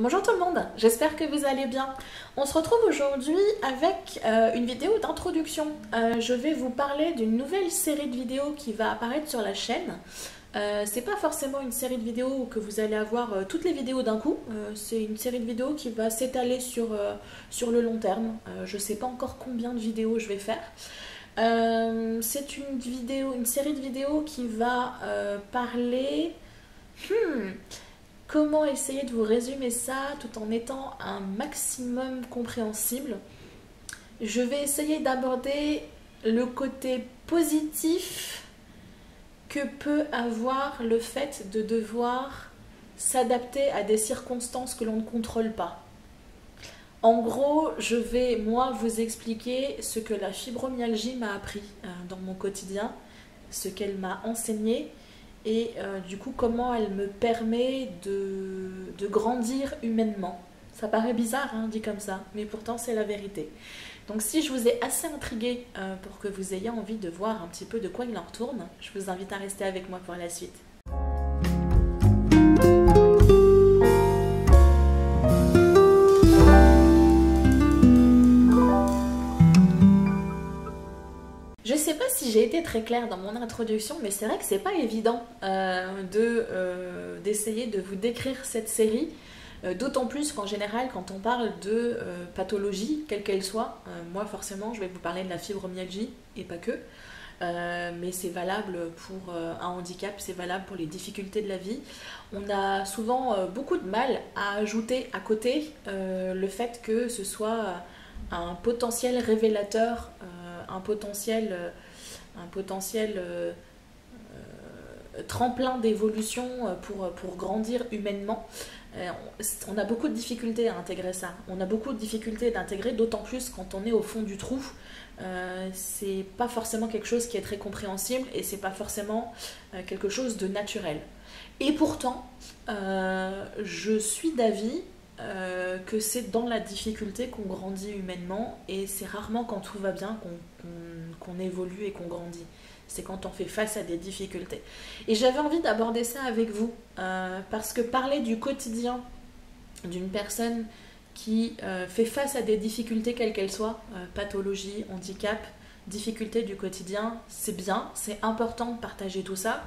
Bonjour tout le monde, j'espère que vous allez bien. On se retrouve aujourd'hui avec une vidéo d'introduction. Je vais vous parler d'une nouvelle série de vidéos qui va apparaître sur la chaîne. C'est pas forcément une série de vidéos où que vous allez avoir toutes les vidéos d'un coup. C'est une série de vidéos qui va s'étaler sur le long terme. Je sais pas encore combien de vidéos je vais faire. C'est une série de vidéos qui va parler... Comment essayer de vous résumer ça tout en étant un maximum compréhensible? Je vais essayer d'aborder le côté positif que peut avoir le fait de devoir s'adapter à des circonstances que l'on ne contrôle pas. En gros, je vais moi vous expliquer ce que la fibromyalgie m'a appris dans mon quotidien, ce qu'elle m'a enseigné, et du coup comment elle me permet de grandir humainement. Ça paraît bizarre dit comme ça, mais pourtant c'est la vérité. Donc si je vous ai assez intrigué pour que vous ayez envie de voir un petit peu de quoi il en retourne, je vous invite à rester avec moi pour la suite. Je sais pas si j'ai été très claire dans mon introduction, mais c'est vrai que c'est pas évident d'essayer de vous décrire cette série, d'autant plus qu'en général, quand on parle de pathologie, quelle qu'elle soit, moi forcément je vais vous parler de la fibromyalgie et pas que, mais c'est valable pour un handicap, c'est valable pour les difficultés de la vie. On a souvent beaucoup de mal à ajouter à côté le fait que ce soit un potentiel révélateur, un potentiel tremplin d'évolution pour grandir humainement. On a beaucoup de difficultés à intégrer ça. On a beaucoup de difficultés d'intégrer, d'autant plus quand on est au fond du trou. C'est pas forcément quelque chose qui est très compréhensible et c'est pas forcément quelque chose de naturel. Et pourtant, je suis d'avis que c'est dans la difficulté qu'on grandit humainement, et c'est rarement quand tout va bien qu'on évolue et qu'on grandit. C'est quand on fait face à des difficultés. Et j'avais envie d'aborder ça avec vous, parce que parler du quotidien d'une personne qui fait face à des difficultés quelles qu'elles soient, pathologie, handicap, difficultés du quotidien, c'est bien, c'est important de partager tout ça,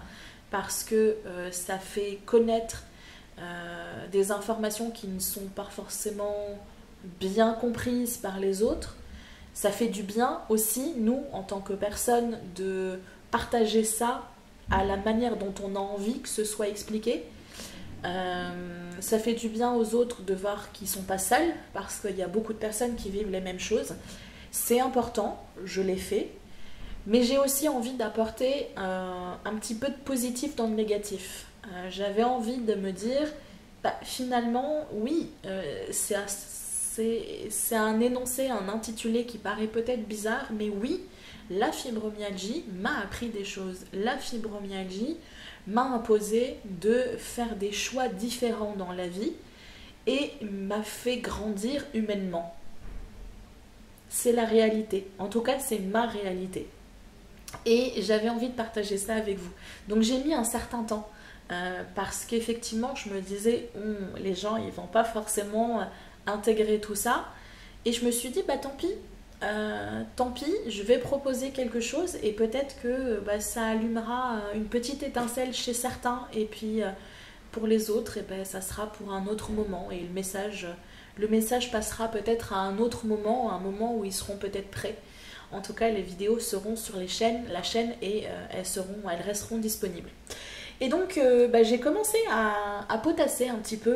parce que ça fait connaître des informations qui ne sont pas forcément bien comprises par les autres. Ça fait du bien aussi, nous, en tant que personnes, de partager ça à la manière dont on a envie que ce soit expliqué. Ça fait du bien aux autres de voir qu'ils ne sont pas seuls, parce qu'il y a beaucoup de personnes qui vivent les mêmes choses. C'est important, je l'ai fait, mais j'ai aussi envie d'apporter un petit peu de positif dans le négatif. J'avais envie de me dire, finalement, oui, c'est un énoncé, un intitulé qui paraît peut-être bizarre, mais oui, la fibromyalgie m'a appris des choses. La fibromyalgie m'a imposé de faire des choix différents dans la vie et m'a fait grandir humainement. C'est la réalité. En tout cas, c'est ma réalité. Et j'avais envie de partager ça avec vous. Donc j'ai mis un certain temps. Parce qu'effectivement je me disais les gens ils vont pas forcément intégrer tout ça, et je me suis dit tant pis, je vais proposer quelque chose et peut-être que ça allumera une petite étincelle chez certains, et puis pour les autres ça sera pour un autre moment, et le message passera peut-être à un autre moment, un moment où ils seront peut-être prêts. En tout cas les vidéos seront sur la chaîne et elles resteront disponibles. Et donc j'ai commencé à potasser un petit peu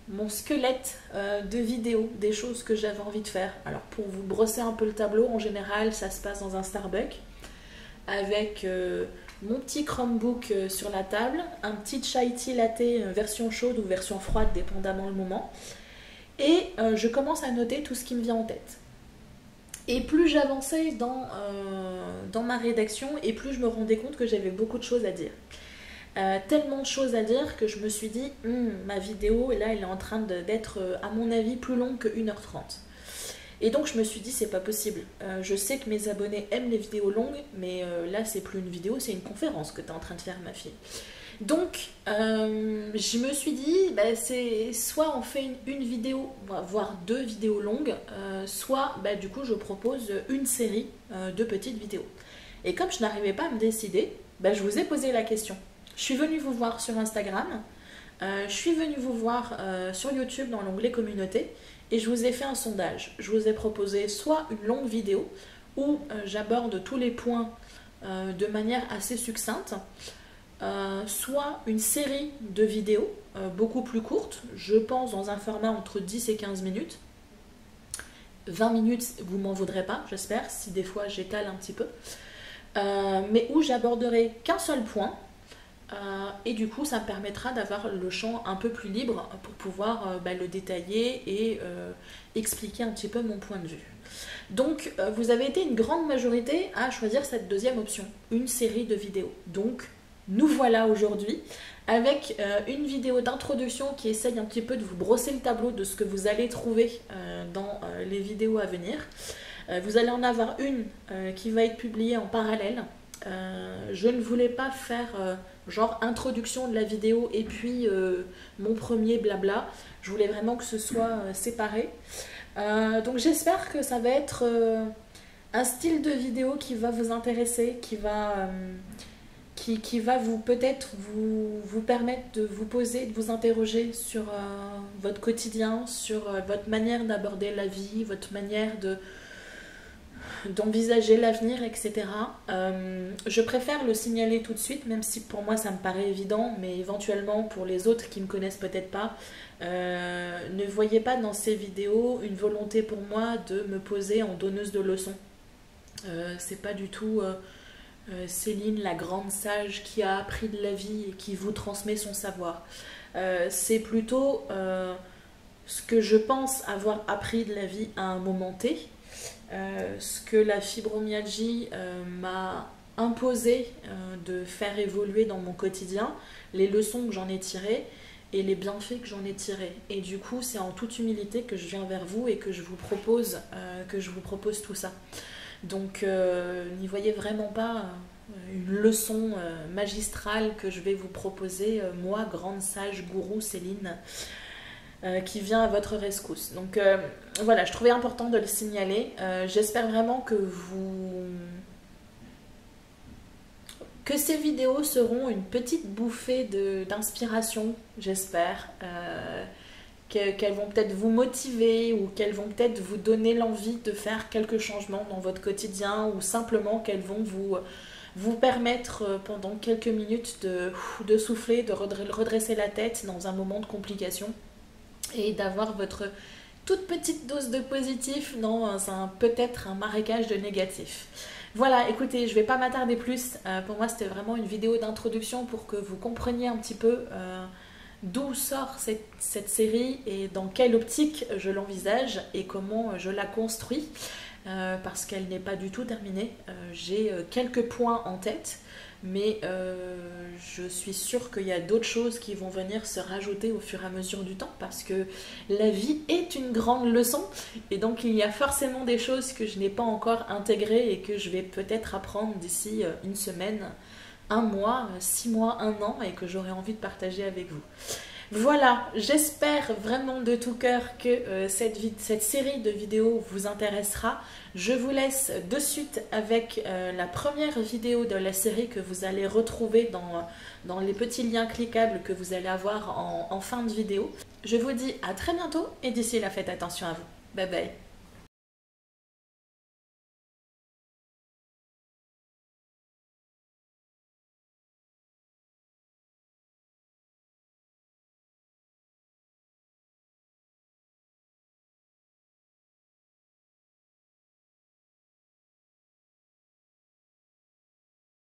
mon squelette de vidéos, des choses que j'avais envie de faire. Alors pour vous brosser un peu le tableau, en général ça se passe dans un Starbucks, avec mon petit Chromebook sur la table, un petit chai tea latte version chaude ou version froide dépendamment le moment, et je commence à noter tout ce qui me vient en tête. Et plus j'avançais dans ma rédaction, et plus je me rendais compte que j'avais beaucoup de choses à dire. Tellement de choses à dire que je me suis dit, ma vidéo, là, elle est en train d'être, à mon avis, plus longue que 1h30. Et donc je me suis dit, c'est pas possible. Je sais que mes abonnés aiment les vidéos longues, mais là, c'est plus une vidéo, c'est une conférence que tu es en train de faire, ma fille. Donc, je me suis dit, bah, c'est soit on fait une vidéo, voire 2 vidéos longues, soit bah, du coup je propose une série de petites vidéos. Et comme je n'arrivais pas à me décider, bah, je vous ai posé la question. Je suis venue vous voir sur Instagram, je suis venue vous voir sur YouTube dans l'onglet communauté, et je vous ai fait un sondage. Je vous ai proposé soit une longue vidéo où j'aborde tous les points de manière assez succincte, soit une série de vidéos beaucoup plus courtes, je pense dans un format entre 10 et 15 minutes. 20 minutes, vous m'en voudrez pas, j'espère, si des fois j'étale un petit peu. Mais où j'aborderai qu'un seul point, et du coup ça me permettra d'avoir le champ un peu plus libre pour pouvoir le détailler et expliquer un petit peu mon point de vue. Donc vous avez été une grande majorité à choisir cette deuxième option, une série de vidéos. Donc nous voilà aujourd'hui avec une vidéo d'introduction qui essaye un petit peu de vous brosser le tableau de ce que vous allez trouver dans les vidéos à venir. Vous allez en avoir une qui va être publiée en parallèle. Je ne voulais pas faire genre introduction de la vidéo et puis mon premier blabla. Je voulais vraiment que ce soit séparé. Donc j'espère que ça va être un style de vidéo qui va vous intéresser, qui va vous peut-être vous permettre de vous poser, de vous interroger sur votre quotidien, sur votre manière d'aborder la vie, votre manière d'envisager l'avenir, etc. Je préfère le signaler tout de suite, même si pour moi ça me paraît évident, mais éventuellement pour les autres qui ne me connaissent peut-être pas, ne voyez pas dans ces vidéos une volonté pour moi de me poser en donneuse de leçons. C'est pas du tout Céline, la grande sage qui a appris de la vie et qui vous transmet son savoir. C'est plutôt ce que je pense avoir appris de la vie à un moment T, ce que la fibromyalgie m'a imposé de faire évoluer dans mon quotidien, les leçons que j'en ai tirées et les bienfaits que j'en ai tirés. Et du coup, c'est en toute humilité que je viens vers vous et que je vous propose tout ça. Donc n'y voyez vraiment pas une leçon magistrale que je vais vous proposer, moi, grande sage gourou Céline, qui vient à votre rescousse. Donc voilà, je trouvais important de le signaler. J'espère vraiment que ces vidéos seront une petite bouffée d'inspiration, j'espère. Qu'elles vont peut-être vous motiver ou qu'elles vont peut-être vous donner l'envie de faire quelques changements dans votre quotidien, ou simplement qu'elles vont vous permettre pendant quelques minutes de souffler, de redresser la tête dans un moment de complication et d'avoir votre toute petite dose de positif dans peut-être un marécage de négatif. Voilà, écoutez, je ne vais pas m'attarder plus. Pour moi, c'était vraiment une vidéo d'introduction pour que vous compreniez un petit peu d'où sort cette série et dans quelle optique je l'envisage et comment je la construis, parce qu'elle n'est pas du tout terminée. J'ai quelques points en tête, mais je suis sûre qu'il y a d'autres choses qui vont venir se rajouter au fur et à mesure du temps, parce que la vie est une grande leçon et donc il y a forcément des choses que je n'ai pas encore intégrées et que je vais peut-être apprendre d'ici une semaine, un mois, 6 mois, un an, et que j'aurai envie de partager avec vous. Voilà, j'espère vraiment de tout cœur que cette série de vidéos vous intéressera. Je vous laisse de suite avec la première vidéo de la série que vous allez retrouver dans les petits liens cliquables que vous allez avoir en fin de vidéo. Je vous dis à très bientôt et d'ici là, faites attention à vous. Bye bye.